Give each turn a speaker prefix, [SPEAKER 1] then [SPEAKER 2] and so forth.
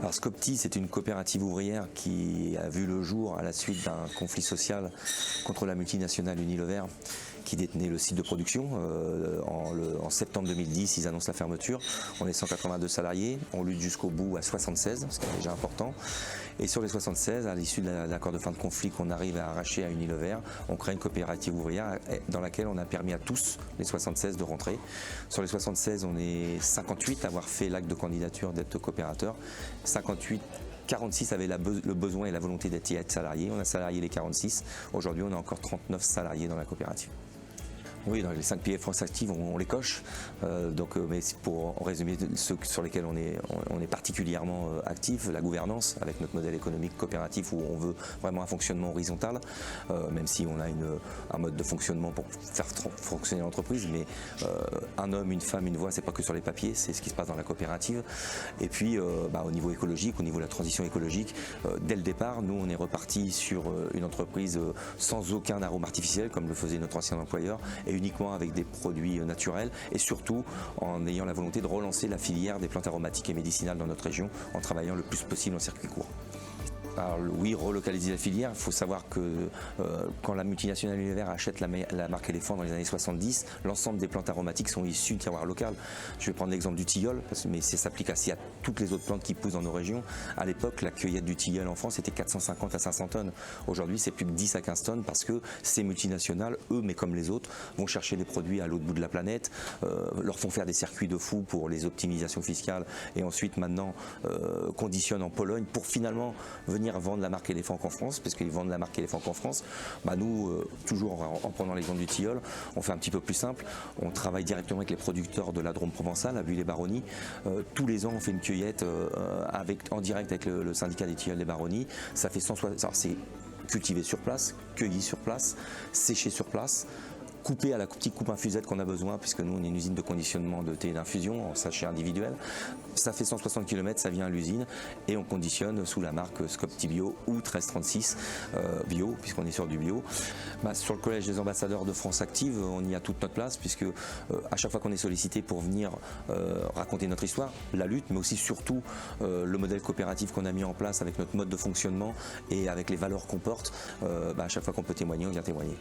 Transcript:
[SPEAKER 1] Alors Scopti, c'est une coopérative ouvrière qui a vu le jour à la suite d'un conflit social contre la multinationale Unilever qui détenait le site de production. En septembre 2010, ils annoncent la fermeture. On est 182 salariés, on lutte jusqu'au bout à 76, ce qui est déjà important. Et sur les 76, à l'issue de l'accord de fin de conflit qu'on arrive à arracher à Unilever, on crée une coopérative ouvrière dans laquelle on a permis à tous, les 76, de rentrer. Sur les 76, on est 58 à avoir fait l'acte de candidature d'être coopérateur. 58 46 avaient le besoin et la volonté d'être salariés. On a salarié les 46. Aujourd'hui, on a encore 39 salariés dans la coopérative. Oui, dans les 5 piliers France Active, on les coche. Mais pour résumer ceux sur lesquels on est particulièrement actif, la gouvernance, avec notre modèle économique coopératif où on veut vraiment un fonctionnement horizontal, même si on a un mode de fonctionnement pour faire fonctionner l'entreprise, mais un homme, une femme, une voix, c'est pas que sur les papiers, c'est ce qui se passe dans la coopérative. Et puis au niveau écologique, au niveau de la transition écologique, dès le départ, nous on est reparti sur une entreprise sans aucun arôme artificiel, comme le faisait notre ancien employeur, et uniquement avec des produits naturels, et surtout en ayant la volonté de relancer la filière des plantes aromatiques et médicinales dans notre région en travaillant le plus possible en circuit court. Alors oui, relocaliser la filière, il faut savoir que quand la multinationale Unilever achète la marque Éléphant dans les années 70, l'ensemble des plantes aromatiques sont issues de terroirs locaux. Je vais prendre l'exemple du tilleul, mais ça s'applique aussi à toutes les autres plantes qui poussent dans nos régions. À l'époque, la cueillette du tilleul en France était 450 à 500 tonnes. Aujourd'hui, c'est plus que 10 à 15 tonnes parce que ces multinationales, eux, mais comme les autres, vont chercher les produits à l'autre bout de la planète, leur font faire des circuits de fou pour les optimisations fiscales et ensuite maintenant conditionnent en Pologne pour finalement venir vendre la marque Éléphant qu'en France, parce qu'ils vendent la marque Éléphant qu'en France. Nous, toujours en prenant l'exemple du tilleul, on fait un petit peu plus simple. On travaille directement avec les producteurs de la Drôme provençale, à Buis-les-Baronnies. Tous les ans, on fait une cueillette en direct avec le syndicat des tilleuls des Baronnies. Ça fait 160. Alors, c'est cultivé sur place, cueilli sur place, séché sur place, coupé à la petite coupe infusette qu'on a besoin, puisque nous on est une usine de conditionnement de thé d'infusion en sachet individuel. Ça fait 160 km, ça vient à l'usine et on conditionne sous la marque Scopti Bio ou 1336 Bio, puisqu'on est sur du bio. Sur le collège des ambassadeurs de France Active, on y a toute notre place, puisque à chaque fois qu'on est sollicité pour venir raconter notre histoire, la lutte, mais aussi surtout le modèle coopératif qu'on a mis en place avec notre mode de fonctionnement et avec les valeurs qu'on porte, à chaque fois qu'on peut témoigner, on vient témoigner.